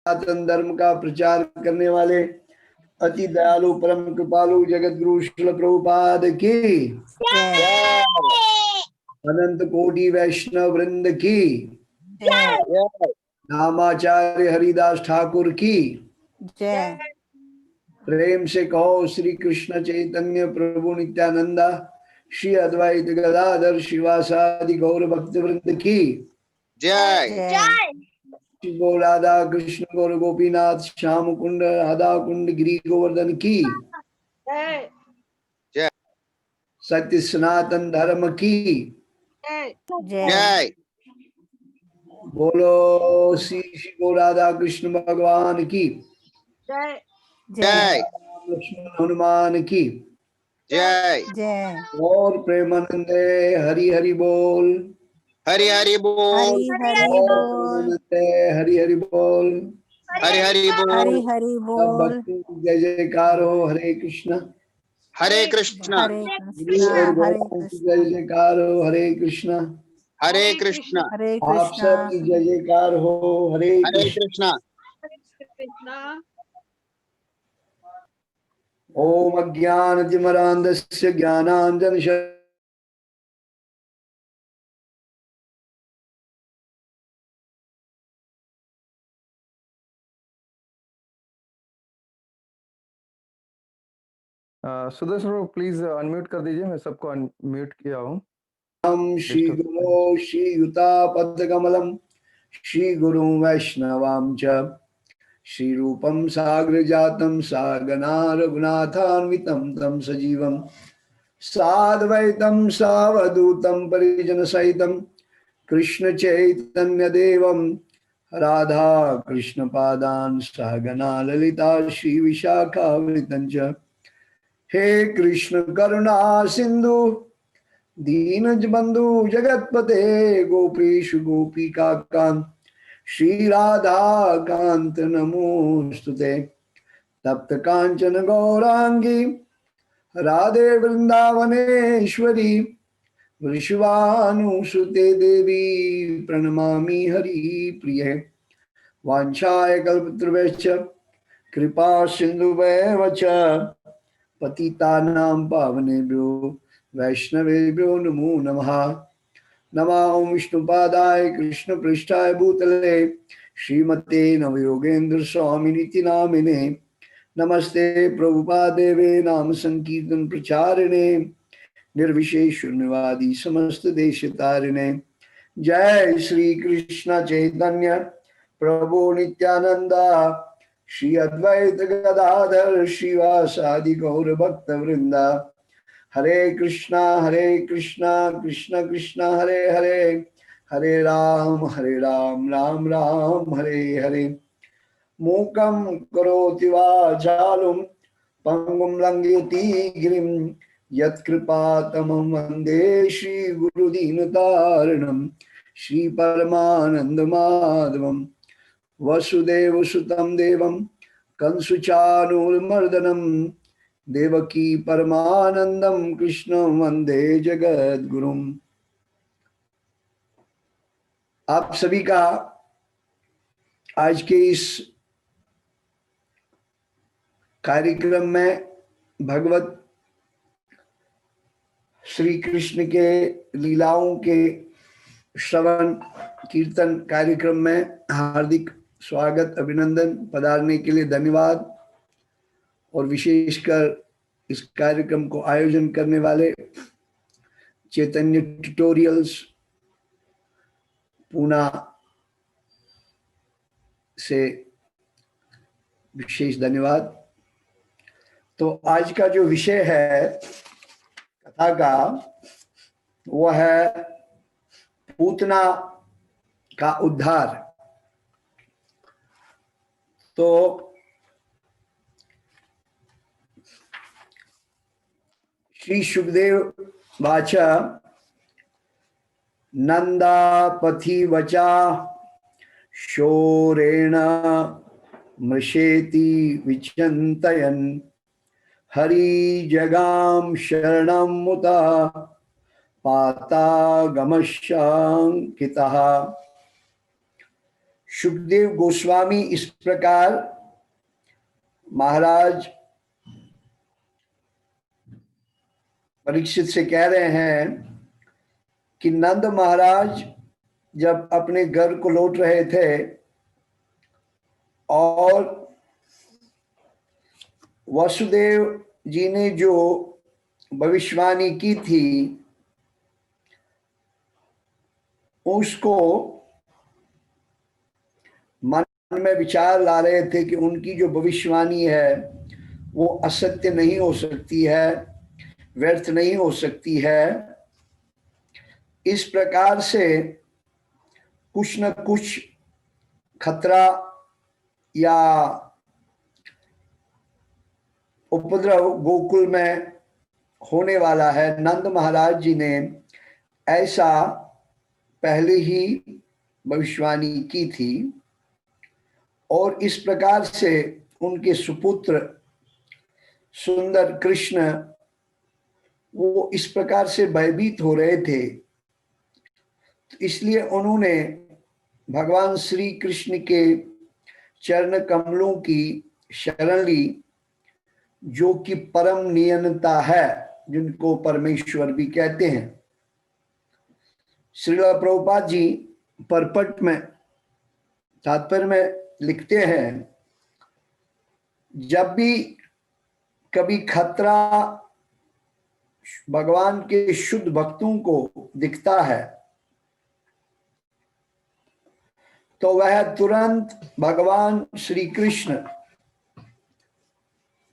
सनातन धर्म का प्रचार करने वाले अति दयालु परम कृपालु जगत गुरु श्रील प्रभुपाद की, अनंत कोटि वैष्णव वृंद की, नामाचार्य हरिदास ठाकुर की जय। प्रेम से कहो श्री कृष्ण चैतन्य प्रभु नित्यानंदा श्री अद्वैत गदाधर शिवासादि गौर भक्त वृंद की जय। गौ राधा कृष्ण गौर गोपीनाथ श्याम कुंड राधा कुंड गिरी गोवर्धन की जय। सत्य सनातन धर्म की जय। बोलो श्री श्री गौ राधा कृष्ण भगवान की जय। लक्ष्मण हनुमान की जय। जय। और प्रेमानंदे हरि हरि बोल, हरि हरि बोल, हरि हरि बोल, हरि हरि बोल, हरि हरि बोल, हरि हरि सब बोल। भक्तों की जय जयकार हो। हरे कृष्ण हरे कृष्ण, हरे गुरु कृष्णा और हरे गौरों की कृष्णा जय जयकार हो। हरे कृष्ण हरे कृष्ण, हरे आप कृष्णा। सब की जय जयकार हो। हरे हरे कृष्ण। कृष्ण। ओम अज्ञानतिमिरान्धस्य ज्ञानाञ्जन सुदर्शन ब्रो प्लीज अनम्यूट कर दीजिए, मैं सबको अनम्यूट किया हूँ। श्री गुरो श्री युतापद्कमलम श्री गुरु वैष्णवां च श्री रूपम साग्र जातम सागना रघुनाथान्वितं तम सजीवम साद्वैतम सावधूतम परिजन सहितम कृष्ण चैतन्य देवम राधा कृष्ण पादान सहगना ललिता श्री विशाखावृतं च हे कृष्ण करुणा सिंधु दीनज बंधु जगतपते गोपीश गोपिका कांत श्री राधा कांत नमोस्तुते तप्त कांचन गौरांगी राधे वृंदावनेश्वरी वृषभानुसुते देवी प्रणमामि हरि प्रिये वाञ्छाय कल्पतरुभ्यश्च कृपा सिन्धुभ्येव च पतितानां पावनेभ्यो वैष्णवेभ्यो नमो नमः। नमो विष्णुपादाय कृष्णपृष्ठाय भूतले श्रीमते नवयोगेन्द्र स्वामिनिति नामिने नमस्ते प्रभुपादेवे नाम संकीर्तन प्रचारिणे निर्विशेष शून्यवादी समस्त देश तारिणे। जय श्री कृष्ण चैतन्य प्रभु नित्यानंदा श्री अद्वैत गदाधर श्रीवासादि गौर भक्त वृंदा हरे कृष्णा कृष्ण कृष्ण हरे हरे हरे राम राम राम हरे हरे। मूकं करोति वाचालं पंगुं लंघयति गिरिं यत्कृपातमं वन्दे श्रीगुरुदीनतारिणं श्रीपरमानन्दमाधवं वसुदेवसुतं देवं कंसुचानूरमर्दनं देवकी परमानंदम कृष्णं वंदे जगद्गुरुम। आप सभी का आज के इस कार्यक्रम में भगवत श्री कृष्ण के लीलाओं के श्रवण कीर्तन कार्यक्रम में हार्दिक स्वागत अभिनंदन, पधारने के लिए धन्यवाद। और विशेषकर इस कार्यक्रम को आयोजन करने वाले चैतन्य ट्यूटोरियल्स पूना से विशेष धन्यवाद। तो आज का जो विषय है कथा का वो है पूतना का उद्धार। तो श्री सुखदेव वाचा नंदापथि वचा शोरेण मृषेति विचिन्तयन् हरि जगाम शरणं मुता पाता गमशांकितः सुखदेव गोस्वामी इस प्रकार महाराज परीक्षित से कह रहे हैं कि नंद महाराज जब अपने घर को लौट रहे थे और वसुदेव जी ने जो भविष्यवाणी की थी उसको मन में विचार ला रहे थे कि उनकी जो भविष्यवाणी है वो असत्य नहीं हो सकती है, व्यर्थ नहीं हो सकती है। इस प्रकार से कुछ न कुछ खतरा या उपद्रव गोकुल में होने वाला है। नंद महाराज जी ने ऐसा पहले ही भविष्यवाणी की थी और इस प्रकार से उनके सुपुत्र सुंदर कृष्ण वो इस प्रकार से भयभीत हो रहे थे, तो इसलिए उन्होंने भगवान श्री कृष्ण के चरण कमलों की शरण ली, जो कि परम नियंता है, जिनको परमेश्वर भी कहते हैं। श्रील प्रभुपाद जी परपट में तात्पर्य में लिखते हैं, जब भी कभी खतरा भगवान के शुद्ध भक्तों को दिखता है तो वह तुरंत भगवान श्री कृष्ण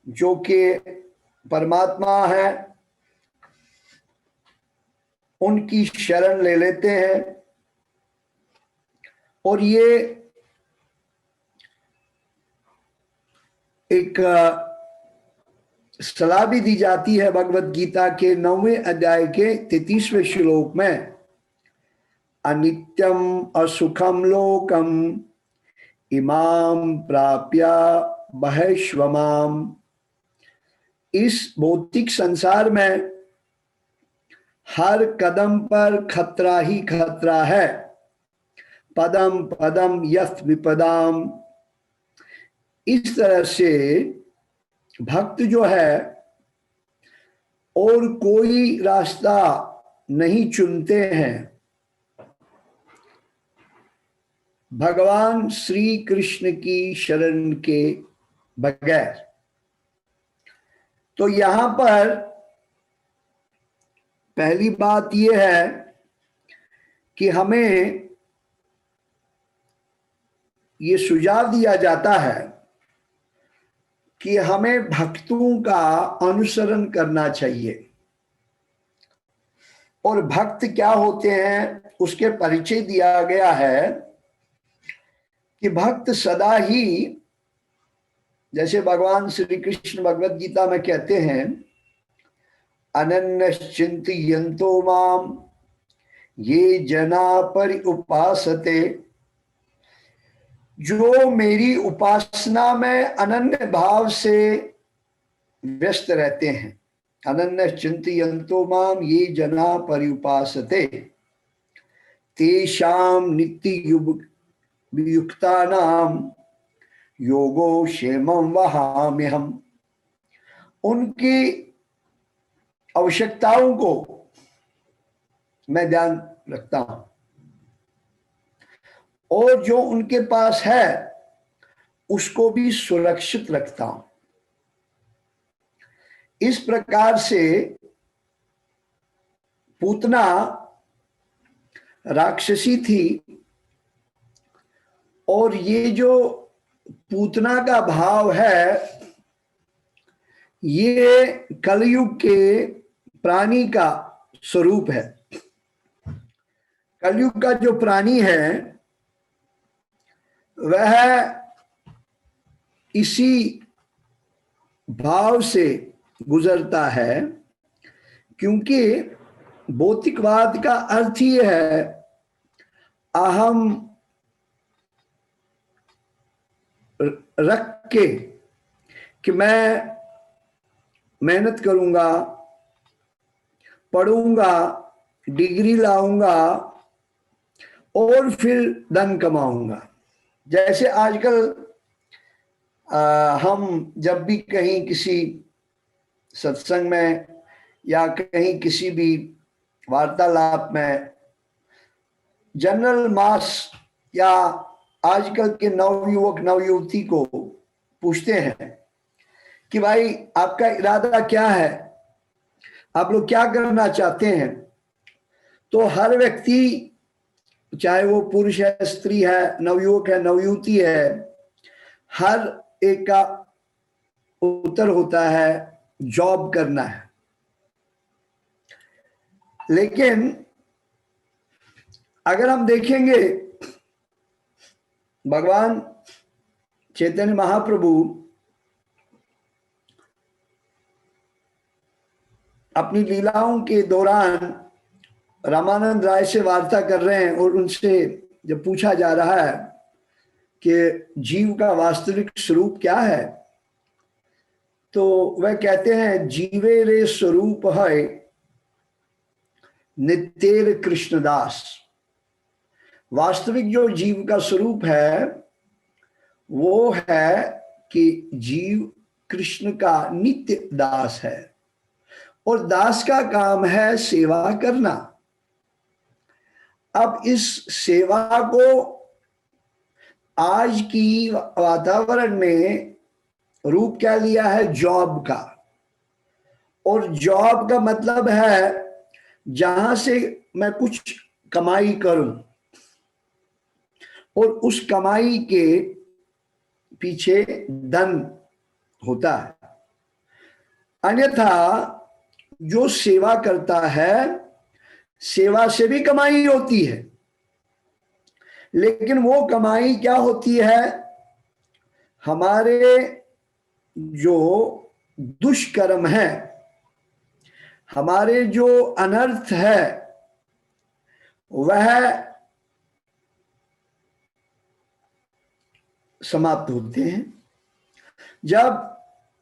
जो कि परमात्मा है उनकी शरण ले लेते हैं। और ये एक सलाह भी दी जाती है भगवत गीता के 9वें अध्याय के 33वें श्लोक में, अनित्यम असुखम लोकम इमाम प्राप्या बहश्वमाम। इस भौतिक संसार में हर कदम पर खतरा ही खतरा है। पदम पदम यथ विपदाम। इस तरह से भक्त जो है और कोई रास्ता नहीं चुनते हैं भगवान श्री कृष्ण की शरण के बगैर। तो यहां पर पहली बात यह है कि हमें ये सुझाव दिया जाता है कि हमें भक्तों का अनुसरण करना चाहिए। और भक्त क्या होते हैं उसके परिचय दिया गया है कि भक्त सदा ही, जैसे भगवान श्री कृष्ण भगवत गीता में कहते हैं, अनन्यश्चिन्तयन्तो माम ये जना पर्युपासते। जो मेरी उपासना में अनन्य भाव से व्यस्त रहते हैं, अनन्य चिंतयन्तो माम ये जना पर्युपासते तेषां नित्य युक्तानाम योगो क्षेमं वहाम्यहम्। उनकी आवश्यकताओं को मैं ध्यान रखता हूं और जो उनके पास है उसको भी सुरक्षित रखता हूं। इस प्रकार से पूतना राक्षसी थी और ये जो पूतना का भाव है ये कलयुग के प्राणी का स्वरूप है। कलयुग का जो प्राणी है वह इसी भाव से गुजरता है, क्योंकि भौतिकवाद का अर्थ ही है अहम रख के कि मैं मेहनत करूंगा, पढ़ूंगा, डिग्री लाऊंगा और फिर धन कमाऊंगा। जैसे आजकल हम जब भी कहीं किसी सत्संग में या कहीं किसी भी वार्तालाप में जनरल मास या आजकल के नवयुवक नवयुवती को पूछते हैं कि भाई आपका इरादा क्या है, आप लोग क्या करना चाहते हैं, तो हर व्यक्ति, चाहे वो पुरुष है, स्त्री है, नवयुवक है, नवयुवती है, हर एक का उत्तर होता है जॉब करना है। लेकिन अगर हम देखेंगे भगवान चैतन्य महाप्रभु अपनी लीलाओं के दौरान रामानंद राय से वार्ता कर रहे हैं और उनसे जब पूछा जा रहा है कि जीव का वास्तविक स्वरूप क्या है, तो वह कहते हैं जीवे रे स्वरूप है नित्येर कृष्णदास। वास्तविक जो जीव का स्वरूप है वो है कि जीव कृष्ण का नित्य दास है और दास का काम है सेवा करना। अब इस सेवा को आज की वातावरण में रूप क्या लिया है, जॉब का। और जॉब का मतलब है जहां से मैं कुछ कमाई करूं और उस कमाई के पीछे धन होता है। अन्यथा जो सेवा करता है, सेवा से भी कमाई होती है, लेकिन वो कमाई क्या होती है, हमारे जो दुष्कर्म है, हमारे जो अनर्थ है, वह समाप्त होते हैं। जब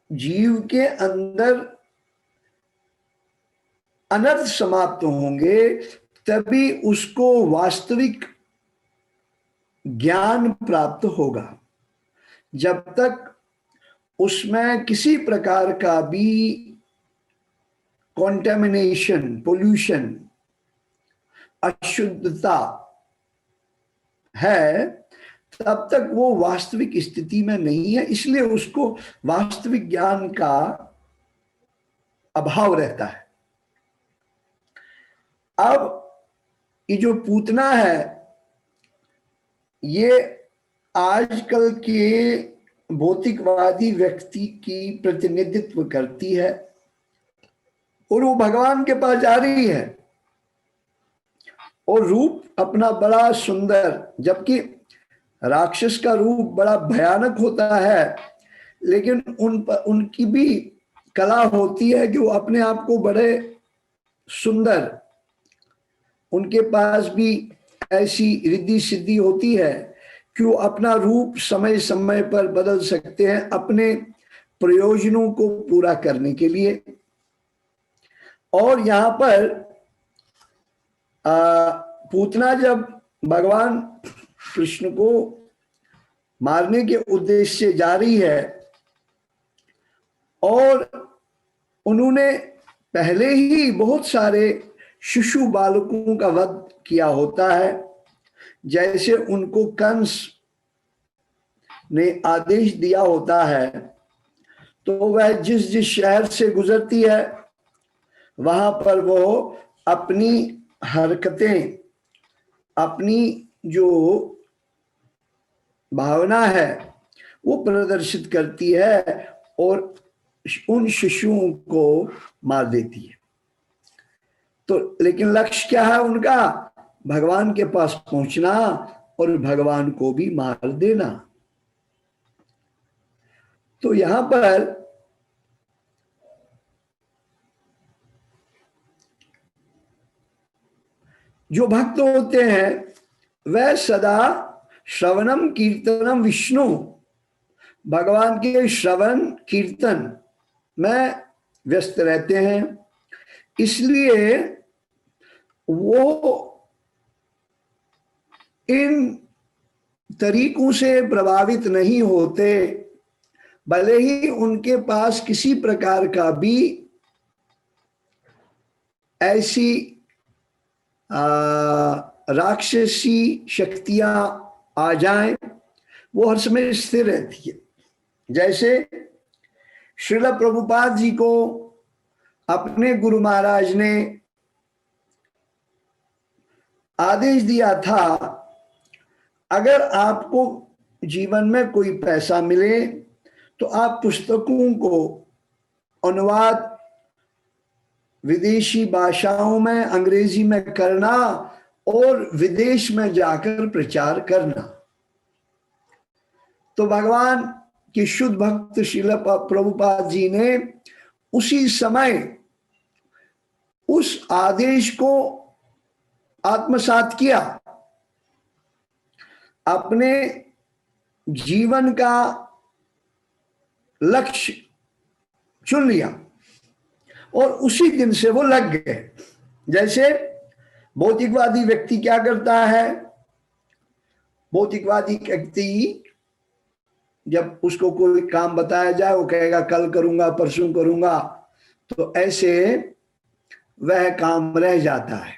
जीव के अंदर अनर्थ समाप्त होंगे तभी उसको वास्तविक ज्ञान प्राप्त होगा। जब तक उसमें किसी प्रकार का भी कॉन्टेमिनेशन, पोल्यूशन, अशुद्धता है, तब तक वो वास्तविक स्थिति में नहीं है, इसलिए उसको वास्तविक ज्ञान का अभाव रहता है। अब ये जो पूतना है, ये आजकल के भौतिकवादी व्यक्ति की प्रतिनिधित्व करती है और वो भगवान के पास जा रही है और रूप अपना बड़ा सुंदर, जबकि राक्षस का रूप बड़ा भयानक होता है, लेकिन उनकी भी कला होती है कि वो अपने आप को बड़े सुंदर, उनके पास भी ऐसी रिद्धि सिद्धि होती है कि वो अपना रूप समय समय पर बदल सकते हैं अपने प्रयोजनों को पूरा करने के लिए। और यहाँ पर पूतना जब भगवान कृष्ण को मारने के उद्देश्य से जा रही है और उन्होंने पहले ही बहुत सारे शिशु बालकों का वध किया होता है, जैसे उनको कंस ने आदेश दिया होता है, तो वह जिस जिस शहर से गुजरती है वहां पर वो अपनी हरकतें, अपनी जो भावना है वो प्रदर्शित करती है और उन शिशुओं को मार देती है। तो लेकिन लक्ष्य क्या है उनका, भगवान के पास पहुंचना और भगवान को भी मार देना। तो यहां पर जो भक्त होते हैं वह सदा श्रवणम कीर्तनम विष्णु, भगवान के श्रवण कीर्तन में व्यस्त रहते हैं, इसलिए वो इन तरीकों से प्रभावित नहीं होते, भले ही उनके पास किसी प्रकार का भी ऐसी राक्षसी शक्तियां आ जाएं, वो हर समय स्थिर रहती है। जैसे श्रील प्रभुपाद जी को अपने गुरु महाराज ने आदेश दिया था, अगर आपको जीवन में कोई पैसा मिले तो आप पुस्तकों को अनुवाद विदेशी भाषाओं में, अंग्रेजी में करना और विदेश में जाकर प्रचार करना। तो भगवान के शुद्ध भक्त श्रील प्रभुपाद जी ने उसी समय उस आदेश को आत्मसात किया, अपने जीवन का लक्ष्य चुन लिया और उसी दिन से वो लग गए। जैसे भौतिकवादी व्यक्ति क्या करता है, भौतिकवादी व्यक्ति जब उसको कोई काम बताया जाए वो कहेगा कल करूंगा, परसों करूंगा, तो ऐसे वह काम रह जाता है।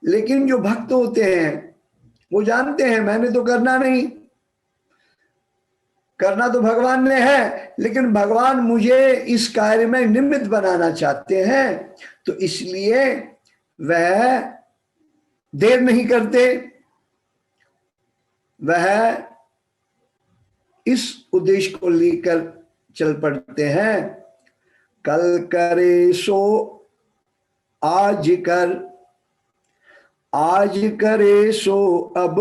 लेकिन जो भक्त होते हैं वो जानते हैं मैंने तो करना नहीं, करना तो भगवान ने है, लेकिन भगवान मुझे इस कार्य में निमित्त बनाना चाहते हैं, तो इसलिए वह देर नहीं करते, वह इस उद्देश्य को लेकर चल पड़ते हैं। कल करे सो आज कर, आज करे सो अब,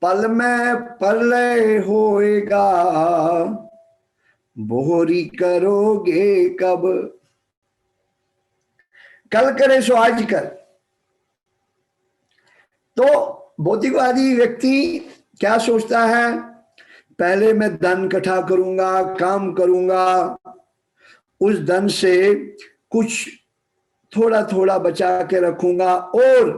पल में प्रलय होएगा, बोहरी करोगे कब। कल करे सो आज कर। तो भौतिकवादी व्यक्ति क्या सोचता है, पहले मैं धन इकट्ठा करूंगा, काम करूंगा, उस धन से कुछ थोड़ा थोड़ा बचा के रखूंगा और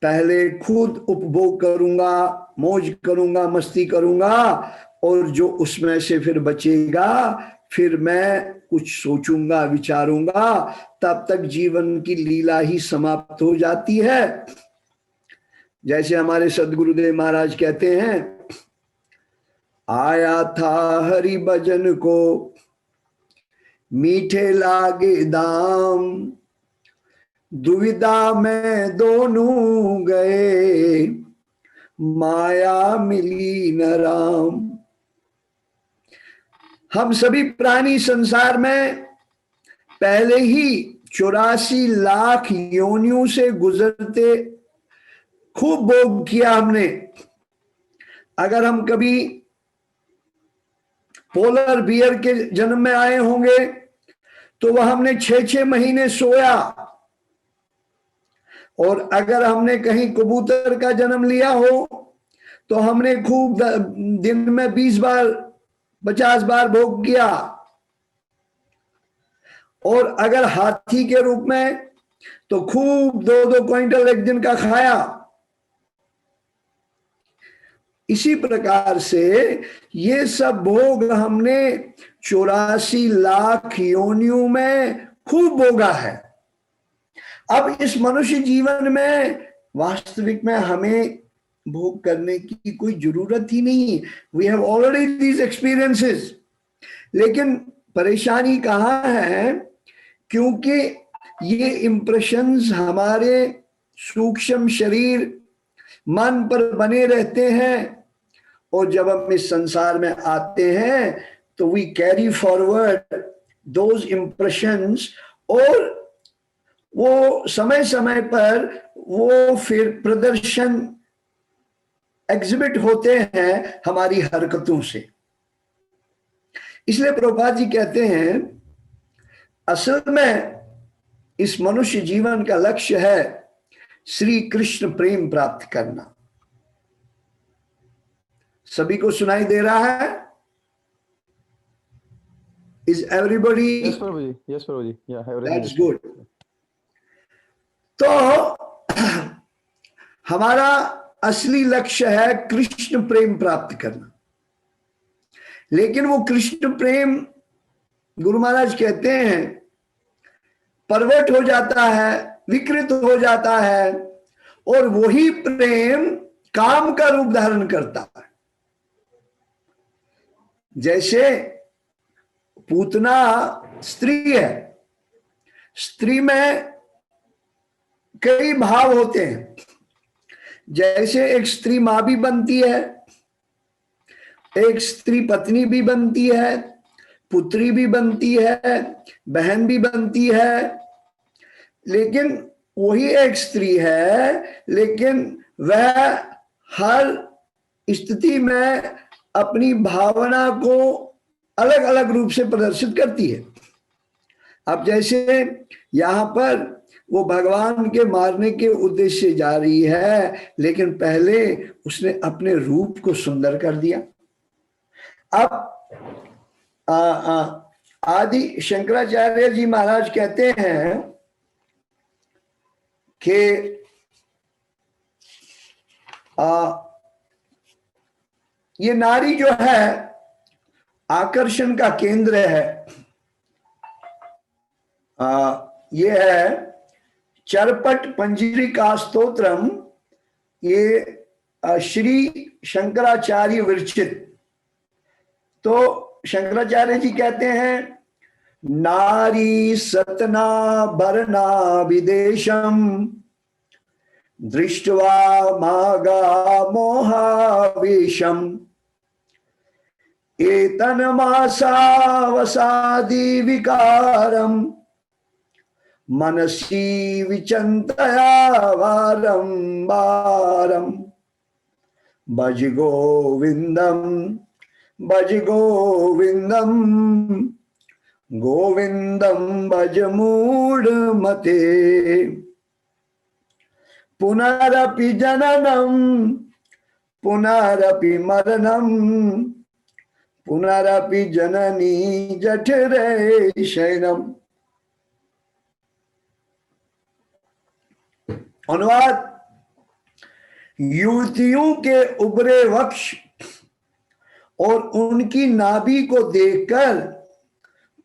पहले खुद उपभोग करूंगा, मौज करूंगा, मस्ती करूंगा, और जो उसमें से फिर बचेगा फिर मैं कुछ सोचूंगा, विचारूंगा, तब तक जीवन की लीला ही समाप्त हो जाती है। जैसे हमारे सदगुरुदेव महाराज कहते हैं, आया था हरि भजन को मीठे लागे दाम, दुविधा में दोनों गए, माया मिली न राम। हम सभी प्राणी संसार में पहले ही 84 लाख योनियों से गुजरते खूब भोग किया हमने। अगर हम कभी पोलर बियर के जन्म में आए होंगे तो वह हमने 6-6 महीने सोया, और अगर हमने कहीं कबूतर का जन्म लिया हो तो हमने खूब दिन में 20 बार 50 बार भोग किया, और अगर हाथी के रूप में तो खूब 2-2 क्विंटल एक दिन का खाया। इसी प्रकार से ये सब भोग हमने 84 लाख योनियों में खूब भोगा है। अब इस मनुष्य जीवन में वास्तविक में हमें भोग करने की कोई जरूरत ही नहीं। We have already these experiences. लेकिन परेशानी कहाँ है, क्योंकि ये इंप्रेशंस हमारे सूक्ष्म शरीर मन पर बने रहते हैं, और जब हम इस संसार में आते हैं तो we carry forward those impressions, और वो समय समय पर वो फिर प्रदर्शन एग्जिबिट होते हैं हमारी हरकतों से। इसलिए प्रभुपाद जी कहते हैं, असल में इस मनुष्य जीवन का लक्ष्य है श्री कृष्ण प्रेम प्राप्त करना। सभी को सुनाई दे रहा है? Is everybody? Yes, Prabhuji. Yes, Prabhuji. Yeah, everything That's is good. तो हमारा असली लक्ष्य है कृष्ण प्रेम प्राप्त करना, लेकिन वो कृष्ण प्रेम गुरु महाराज कहते हैं परवट हो जाता है, विकृत हो जाता है, और वही प्रेम काम का रूप धारण करता है। जैसे पूतना स्त्री है, स्त्री में कई भाव होते हैं। जैसे एक स्त्री मां भी बनती है, एक स्त्री पत्नी भी बनती है, पुत्री भी बनती है, बहन भी बनती है, लेकिन वही एक स्त्री है, लेकिन वह हर स्थिति में अपनी भावना को अलग अलग रूप से प्रदर्शित करती है। अब जैसे यहाँ पर वो भगवान के मारने के उद्देश्य से जा रही है, लेकिन पहले उसने अपने रूप को सुंदर कर दिया। अब आदि शंकराचार्य जी महाराज कहते हैं कि ये नारी जो है आकर्षण का केंद्र है। ये है चरपट पंजरिका स्तोत्रम, ये श्री शंकराचार्य विरचित। तो शंकराचार्य जी कहते हैं नारी सतना भरना विदेशम दृष्ट्वा मागा मोहावेशम एतन्मासावसादि विकारम मनसी विचंतया वारं वारं भज गोविंदम भज गोविंदम गोविंदम भज मूढ़मते पुनरपि जननम पुनरपि मरणम पुनरपि जननी जठरे शयनम। अनुवाद, युवतियों के उभरे वक्ष और उनकी नाभि को देखकर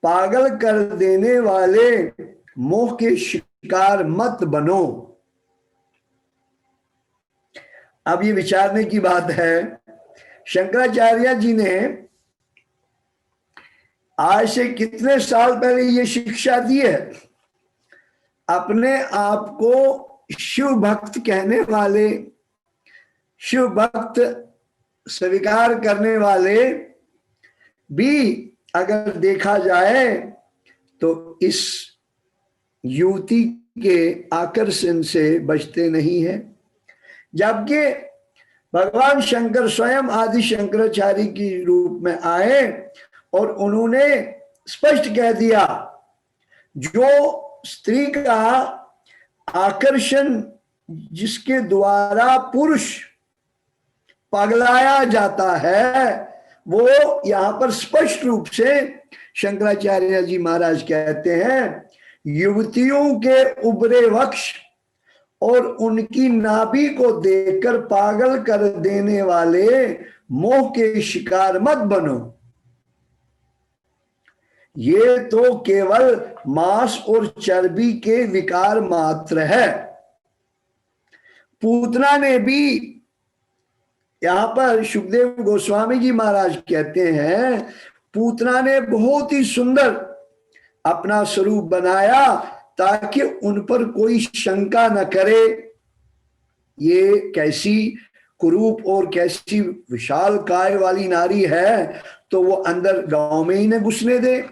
पागल कर देने वाले मोह के शिकार मत बनो। अब ये विचारने की बात है, शंकराचार्य जी ने आज से कितने साल पहले ये शिक्षा दी है। अपने आप को शिव भक्त कहने वाले, शिव भक्त स्वीकार करने वाले भी अगर देखा जाए तो इस युवती के आकर्षण से बचते नहीं है। जबकि भगवान शंकर स्वयं आदि शंकराचार्य के रूप में आए और उन्होंने स्पष्ट कह दिया, जो स्त्री का आकर्षण जिसके द्वारा पुरुष पगलाया जाता है, वो यहाँ पर स्पष्ट रूप से शंकराचार्य जी महाराज कहते हैं युवतियों के उभरे वक्ष और उनकी नाभि को देखकर पागल कर देने वाले मोह के शिकार मत बनो। ये तो केवल मांस और चर्बी के विकार मात्र है। पूतना ने भी, यहां पर सुखदेव गोस्वामी जी महाराज कहते हैं, पूतना ने बहुत ही सुंदर अपना स्वरूप बनाया ताकि उन पर कोई शंका न करे ये कैसी कुरूप और कैसी विशाल काय वाली नारी है, तो वो अंदर गांव में ही न घुसने दे।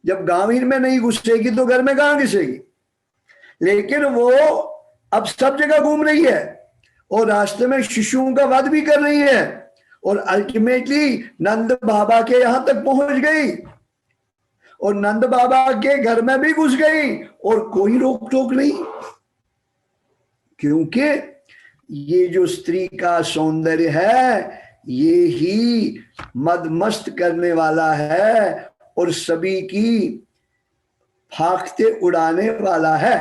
जब गांव ही में नहीं घुसेगी तो घर में कहां घुसेगी। लेकिन वो अब सब जगह घूम रही है और रास्ते में शिशुओं का वध भी कर रही है और अल्टीमेटली नंद बाबा के यहां तक पहुंच गई और नंद बाबा के घर में भी घुस गई और कोई रोक टोक नहीं, क्योंकि ये जो स्त्री का सौंदर्य है ये ही मदमस्त करने वाला है और सभी की फाख्ते उड़ाने वाला है।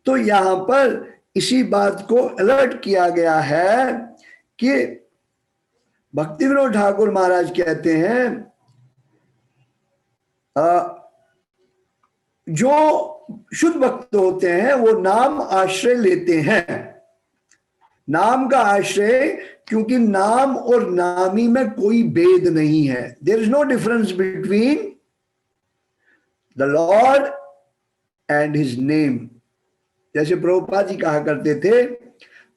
तो यहां पर इसी बात को अलर्ट किया गया है कि भक्ति विनोद ठाकुर महाराज कहते हैं जो शुद्ध भक्त होते हैं वो नाम आश्रय लेते हैं, नाम का आश्रय, क्योंकि नाम और नामी में कोई भेद नहीं है। There is no difference between the lord and his name. जैसे प्रभुपाद जी कहा करते थे,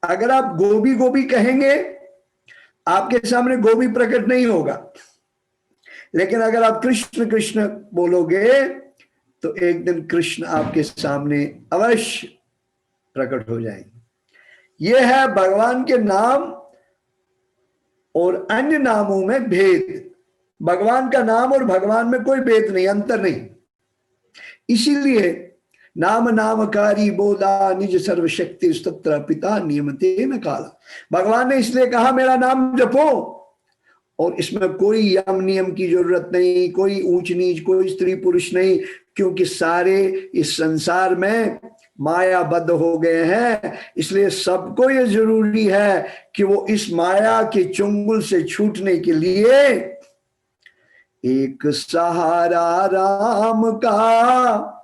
अगर आप गोभी गोभी कहेंगे आपके सामने गोभी प्रकट नहीं होगा, लेकिन अगर आप कृष्ण कृष्ण बोलोगे तो एक दिन कृष्ण आपके सामने अवश्य प्रकट हो जाएंगे। यह है भगवान के नाम और अन्य नामों में भेद। भगवान का नाम और भगवान में कोई भेद नहीं, अंतर नहीं। इसीलिए नाम नामकारी बोला निज सर्वशक्ति तत्र पिता नियमते न काला। भगवान ने इसलिए कहा मेरा नाम जपो, और इसमें कोई यम नियम की जरूरत नहीं, कोई ऊंच नीच, कोई स्त्री पुरुष नहीं, क्योंकि सारे इस संसार में मायाबद्ध हो गए हैं। इसलिए सबको ये जरूरी है कि वो इस माया के चुंगल से छूटने के लिए एक सहारा राम का,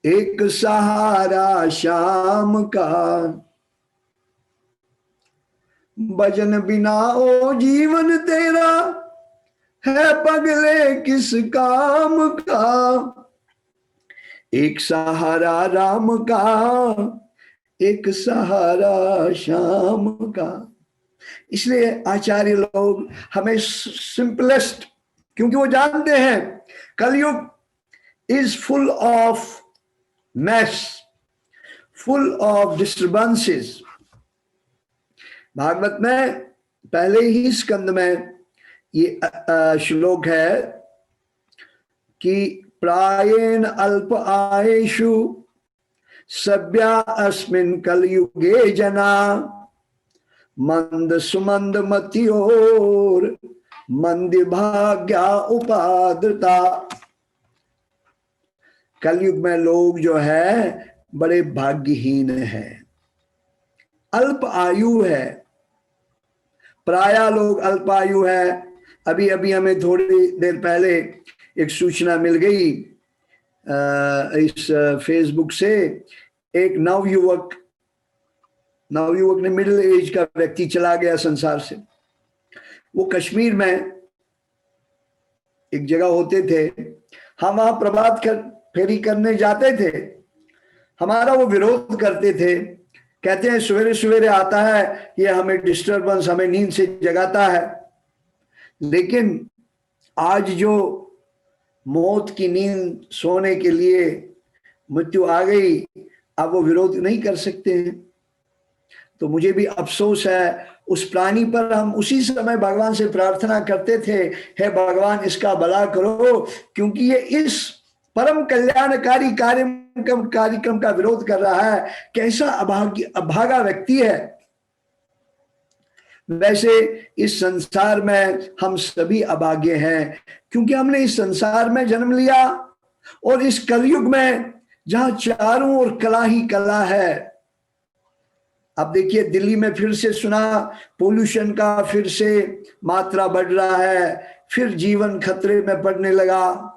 एक सहारा श्याम का, भजन बिना ओ जीवन तेरा है पगले किस काम का। एक सहारा राम का, एक सहारा श्याम का। इसलिए आचार्य लोग हमें सिंपलेस्ट, क्योंकि वो जानते हैं Kalyug is full of mess, full of disturbances. Bhagavat में पहले ही स्कंद में ये श्लोक है कि प्रायेण अल्प आयेषु सभ्या अस्मिन् कलयुगे जना मंद सुमंद मतियोर मंद भाग्या उपाद्रता। कलयुग में लोग जो है बड़े भाग्यहीन हैं, अल्प आयु है। प्राय लोग अल्प आयु है। अभी अभी हमें थोड़ी देर पहले एक सूचना मिल गई इस फेसबुक से, एक नवयुवक ने, मिडिल एज का व्यक्ति चला गया संसार से। वो कश्मीर में एक जगह होते थे, हम वहां प्रभात फेरी करने जाते थे, हमारा वो विरोध करते थे। कहते हैं सवेरे सवेरे आता है, ये हमें डिस्टर्बेंस, हमें नींद से जगाता है। लेकिन आज जो मौत की नींद सोने के लिए मृत्यु आ गई, अब वो विरोध नहीं कर सकते हैं। तो मुझे भी अफसोस है उस प्राणी पर। हम उसी समय भगवान से प्रार्थना करते थे, हे भगवान इसका भला करो, क्योंकि ये इस परम कल्याणकारी कार्यक्रम का विरोध कर रहा है। कैसा अभागा व्यक्ति है। वैसे इस संसार में हम सभी अभागे हैं, क्योंकि हमने इस संसार में जन्म लिया, और इस कलयुग में जहां चारों ओर कला ही कला है। अब देखिए दिल्ली में फिर से सुना पोल्यूशन का फिर से मात्रा बढ़ रहा है, फिर जीवन खतरे में पड़ने लगा।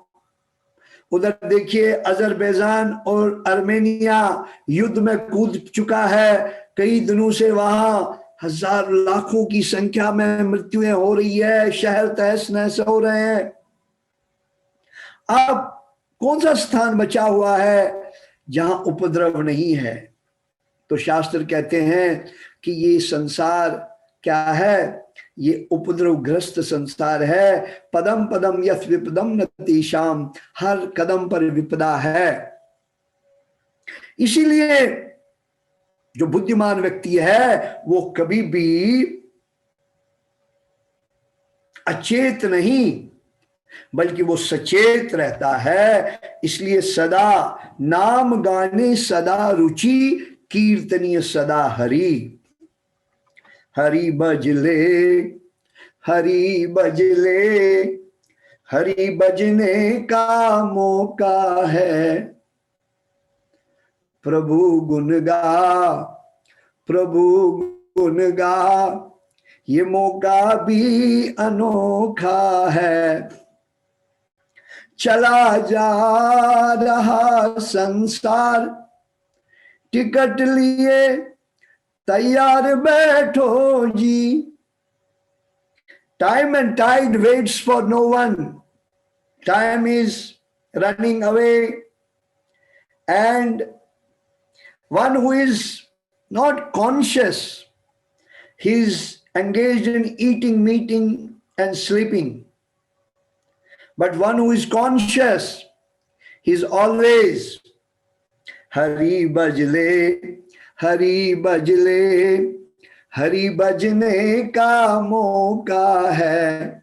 उधर देखिए अजरबैजान और आर्मेनिया युद्ध में कूद चुका है। कई दिनों से वहां हजार लाखों की संख्या में मृत्युएं हो रही है, शहर तहस नहस हो रहे हैं। अब कौन सा स्थान बचा हुआ है जहां उपद्रव नहीं है? तो शास्त्र कहते हैं कि ये संसार क्या है? ये उपद्रवग्रस्त संसार है। पदम पदम यथ विपदम नतीशाम, हर कदम पर विपदा है। इसीलिए जो बुद्धिमान व्यक्ति है वो कभी भी अचेत नहीं, बल्कि वो सचेत रहता है। इसलिए सदा नाम गाने सदा रुचि, कीर्तनीय सदा हरि। हरि बजले, हरि बजले, हरि बजने का मौका है। प्रभु गुण गा, प्रभु गुण गा, ये मौका भी अनोखा है। चला जा रहा संसार, टिकट लिए तैयार बैठो जी। Time and tide waits for no one. Time is running away, and one who is not conscious, he is engaged in eating, meeting and sleeping. But one who is conscious, he is always Hari bajle, Hari bajle, Hari बजने का मौका है।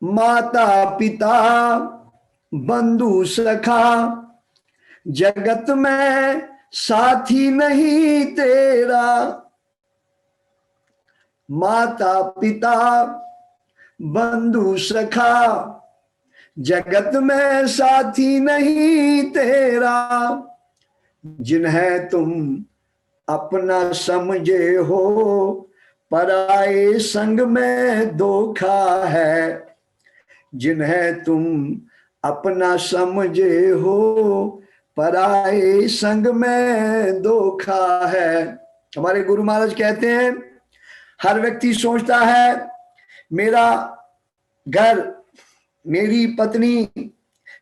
माता पिता बंधु सखा, जगत में साथी नहीं तेरा। माता पिता बंधु सखा, जगत में साथी नहीं तेरा। जिन्हें तुम अपना समझे हो, पराए संग में धोखा है। जिन्हें तुम अपना समझे हो, पराए संग में धोखा है। हमारे गुरु महाराज कहते हैं, हर व्यक्ति सोचता है मेरा घर, मेरी पत्नी,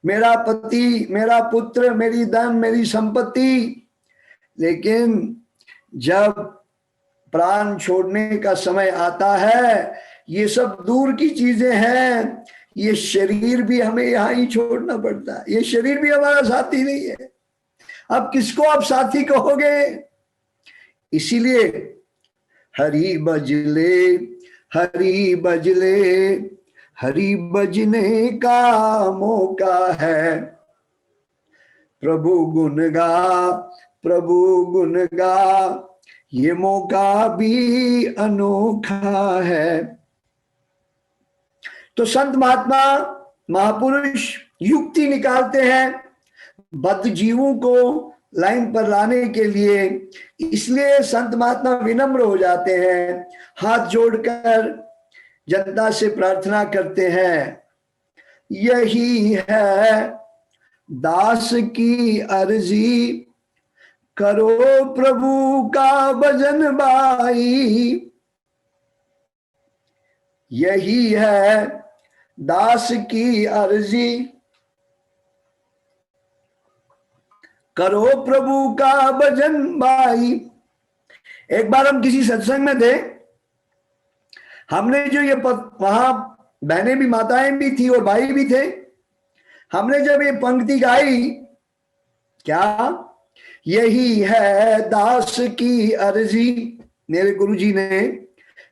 मेरा पति, मेरा पुत्र, मेरी धन, मेरी संपत्ति, लेकिन जब प्राण छोड़ने का समय आता है, ये सब दूर की चीजें हैं। ये शरीर भी हमें यहाँ ही छोड़ना पड़ता है। ये शरीर भी हमारा साथी नहीं है। अब किसको आप साथी कहोगे? इसीलिए हरि बजले, हरि बजले, हरि बजने का मौका है। प्रभु गुण गा, प्रभु गुण गा, ये मौका भी अनोखा है। तो संत महात्मा महापुरुष युक्ति निकालते हैं बद्ध जीवों को लाइन पर लाने के लिए। इसलिए संत महात्मा विनम्र हो जाते हैं, हाथ जोड़कर जनता से प्रार्थना करते हैं, यही है दास की अर्जी, करो प्रभु का भजन भाई। यही है दास की अर्जी, करो प्रभु का भजन भाई। एक बार हम किसी सत्संग में थे, हमने जो ये वहां बहनें भी, माताएं भी थी और भाई भी थे। हमने जब ये पंक्ति गाई, क्या यही है दास की अर्जी। मेरे गुरुजी ने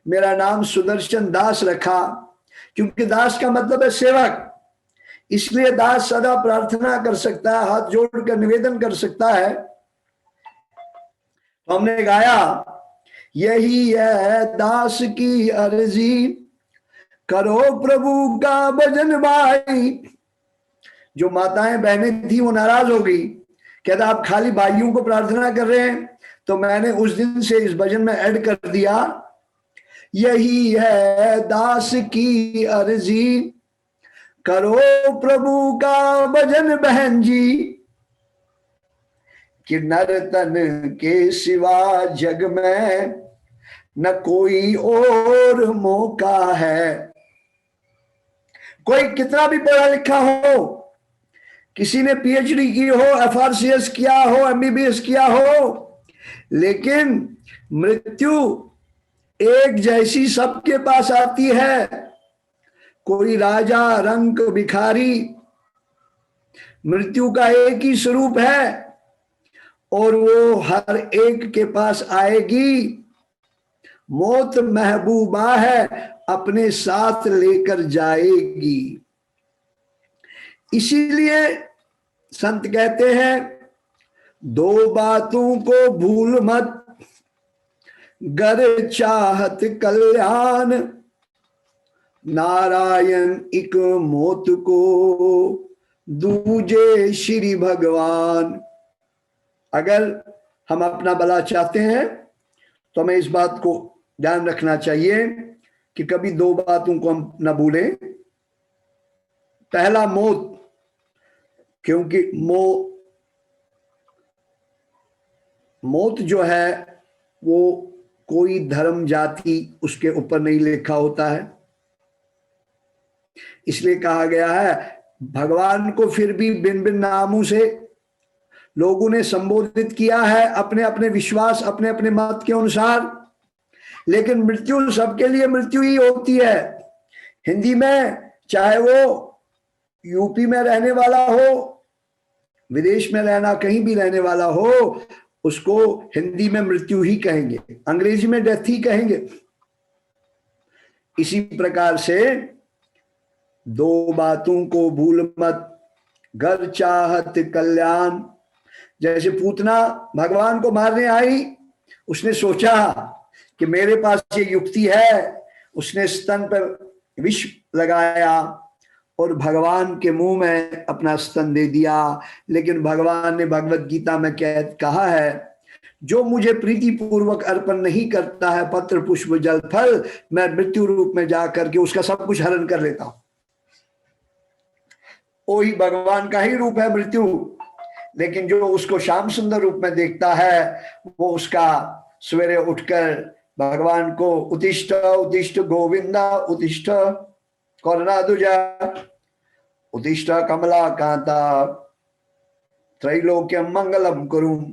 मेरा नाम सुदर्शन दास रखा, क्योंकि दास का मतलब है सेवक। इसलिए दास सदा प्रार्थना कर सकता है, हाथ जोड़कर निवेदन कर सकता है। तो हमने गाया, यही है दास की अर्जी, करो प्रभु का भजन भाई। जो माताएं बहनें थी वो नाराज हो गई, कहता आप खाली भाइयों को प्रार्थना कर रहे हैं। तो मैंने उस दिन से इस भजन में ऐड कर दिया, यही है दास की अर्जी, करो प्रभु का भजन बहन जी। कि नर तन के सिवा जग में न कोई और मौका है। कोई कितना भी पढ़ा लिखा हो, किसी ने पीएचडी की हो, एफआरसीएस किया हो, एमबीबीएस किया हो, लेकिन मृत्यु एक जैसी सबके पास आती है। कोई राजा, रंक, भिखारी, मृत्यु का एक ही स्वरूप है और वो हर एक के पास आएगी। मौत महबूबा है, अपने साथ लेकर जाएगी। इसीलिए संत कहते हैं, दो बातों को भूल मत, गर चाहत कल्याण। नारायण एक मौत को दूजे श्री भगवान। अगर हम अपना भला चाहते हैं तो हमें इस बात को ध्यान रखना चाहिए कि कभी दो बातों को हम न भूलें। पहला मौत, क्योंकि मौत जो है वो कोई धर्म जाति उसके ऊपर नहीं लिखा होता है। इसलिए कहा गया है भगवान को फिर भी भिन्न भिन्न नामों से लोगों ने संबोधित किया है, अपने अपने विश्वास अपने अपने मत के अनुसार, लेकिन मृत्यु सबके लिए मृत्यु ही होती है। हिंदी में चाहे वो यूपी में रहने वाला हो, विदेश में रहना कहीं भी रहने वाला हो, उसको हिंदी में मृत्यु ही कहेंगे, अंग्रेजी में डेथ ही कहेंगे। इसी प्रकार से दो बातों को भूल मत, घर चाहत कल्याण। जैसे पूतना भगवान को मारने आई, उसने सोचा कि मेरे पास ये युक्ति है, उसने स्तन पर विष लगाया और भगवान के मुंह में अपना स्तन दे दिया। लेकिन भगवान ने भगवत गीता में कहा है, जो मुझे प्रीति पूर्वक अर्पण नहीं करता है पत्र पुष्प जल फल, मैं मृत्यु रूप में जाकर के उसका सब कुछ हरण कर लेता हूं। वही भगवान का ही रूप है मृत्यु, लेकिन जो उसको श्याम सुंदर रूप में देखता है वो उसका सवेरे उठकर भगवान को उत्तिष्ठ उत्तिष्ठ गोविंदा उत्तिष्ठ करुणादुजा उत्तिष्ठ कमला कांता त्रैलोक्यम मंगलम कुरुम।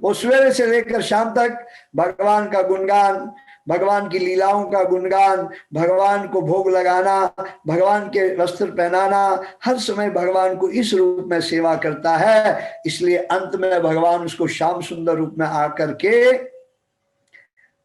वो सवेरे से लेकर शाम तक भगवान का गुणगान, भगवान की लीलाओं का गुणगान, भगवान को भोग लगाना, भगवान के वस्त्र पहनाना, हर समय भगवान को इस रूप में सेवा करता है। इसलिए अंत में भगवान उसको श्याम सुंदर रूप में आकर के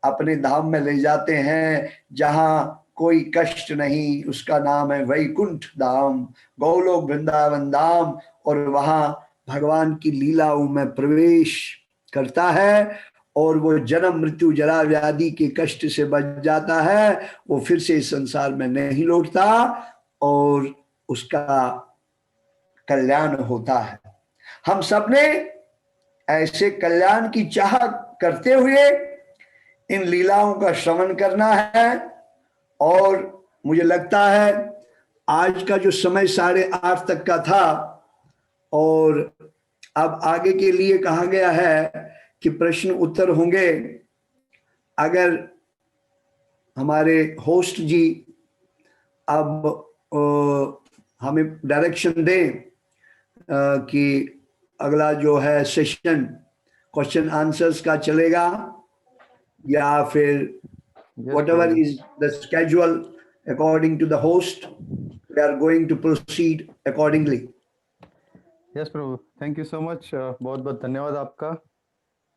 अपने धाम में ले जाते हैं, जहां कोई कष्ट नहीं। उसका नाम है वैकुंठ धाम, गौलोक वृंदावन धाम। और वहां भगवान की लीलाओं में प्रवेश करता है और वो जन्म मृत्यु जरा व्याधि के कष्ट से बच जाता है। वो फिर से इस संसार में नहीं लौटता और उसका कल्याण होता है। हम सबने ऐसे कल्याण की चाह करते हुए इन लीलाओं का श्रवण करना है। और मुझे लगता है आज का जो समय 8:30 तक का था और अब आगे के लिए कहा गया है कि प्रश्न उत्तर होंगे। अगर हमारे होस्ट जी अब हमें डायरेक्शन दें कि अगला जो है सेशन क्वेश्चन आंसर्स का चलेगा या फिर whatever is the schedule according to the host, we are going to proceed accordingly. Yes Prabhu, thank you so much. बहुत बहुत धन्यवाद आपका।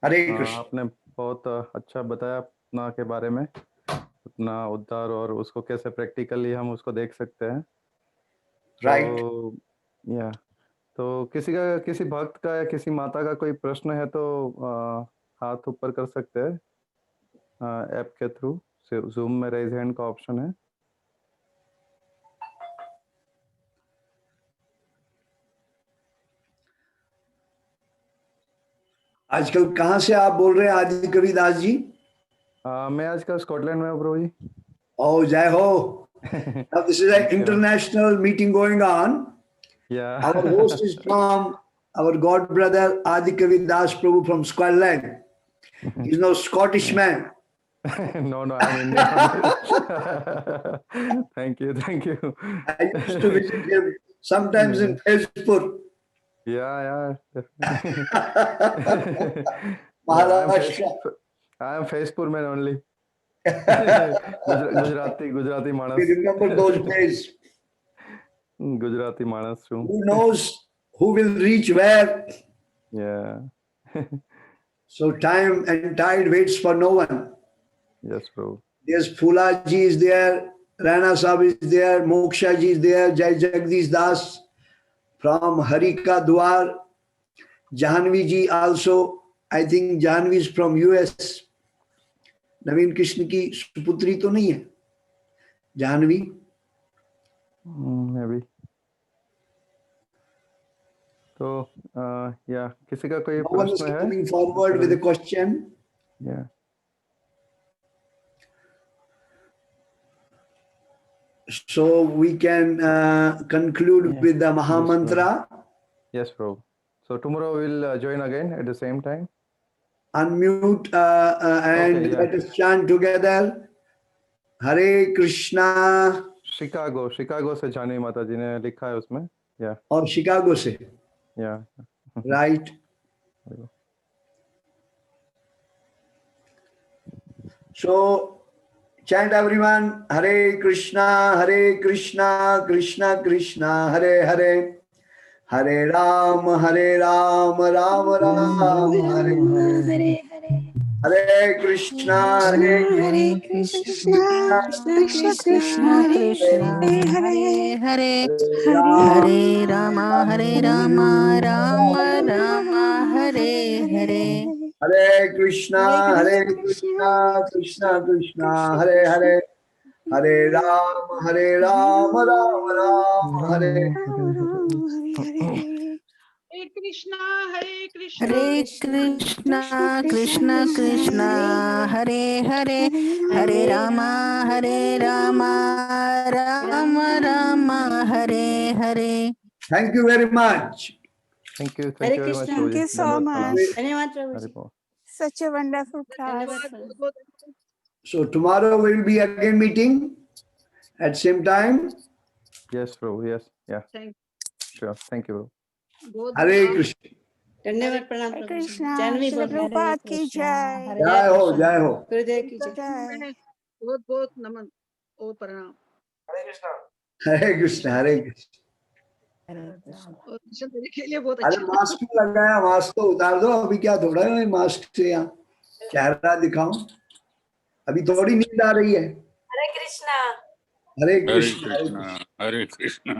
हरे कृष्ण। आपने बहुत अच्छा बताया अपना के बारे में, अपना उद्धार और उसको कैसे प्रैक्टिकली हम उसको देख सकते हैं। राइट। या तो किसी भक्त का या किसी माता का कोई प्रश्न है तो हाथ ऊपर कर सकते हैं ऐप के थ्रू। जूम में रेज हैंड का ऑप्शन है। आजकल कहाँ से आप बोल रहे हैं आदि कविदास जी? मैं आजकल स्कॉटलैंड में हूँ प्रभु जी। Oh, jai ho. Now this is an international meeting going on. Yeah. Our host is from our god brother Adi Kavidas Prabhu from Scotland. He's no Scottish man. No, I'm Indian. Thank you. I used to visit him sometimes in Facebook. Yeah, definitely. Maharashtra. I am Facebook man only. Gujarati Manas. We remember those days. Gujarati मानस छूं। Who knows who will reach where? Yeah. So time and tide waits for no one. Yes, bro. There's Phula ji is there, Rana Sahib is there, Moksha ji is there, Jai Jagdish Das from Harika Dwar, Jahanvi ji also. I think Jahanvi is from US. नवीन कृष्ण की सुपुत्री तो नहीं है Jahnavi? Maybe. तो या किसी का कोई No one is प्रश्न है? coming forward with a question. या So we can conclude Yeah. with the Yes, Maha Mantra. yes, bro. So tomorrow we'll join again at the same time. Unmute and Okay, yeah. let us chant together. Hare Krishna. Chicago से जानी माता जी ने लिखा है उसमें. या और Chicago से. या Right. So chant everyone. Hare Krishna, Krishna Krishna, Hare Hare. Hare Ram, Ram Ram, Hare Hare. Hare Krishna, Hare Krishna, Krishna Krishna, Krishna Hare Hare, Hare Rama, Rama Rama, Hare Hare. Hare Krishna, Krishna Krishna, Hare Hare. Hare Ram, Ram Ram, Hare. Hare Krishna, Krishna. Hare Krishna, Krishna Krishna, Hare Hare, Hare Rama, Rama Rama, Hare Hare. Thank you very much. Thank you Hare very much. Krishna. Prabhuji. Thank you so धन्यवाद, much. प्रणाम. धन्यवाद प्रभु हरि जी. बोल. Such a wonderful class. धन्यवाद, बहुत बहुत धन्यवाद. So tomorrow we will be again meeting at same time. Yes, Prabhu. Yes, yeah. Thank Sure. Thank you, bro. बहुत Hare प्रणाम. Krishna. धन्यवाद प्रणाम Hare प्रभु जी. Krishna, जानवी Srila बोल. Prabhupada की जय. हरे Jai ho, Krishna. Jai ho. गुरुदेव की जय. जय. बहुत बहुत नमन और प्रणाम. Hare Krishna, Hare Krishna. और दर्शन देने के लिए बहुत अरे अच्छा. मास्क क्यों लगाया? मास्क तो उतार दो. अभी क्या थोड़ा है मास्क से यहाँ चेहरा दिखाओ. अभी थोड़ी नींद आ रही है. हरे कृष्णा. हरे हरे कृष्ण. कृष्णा हरे कृष्णा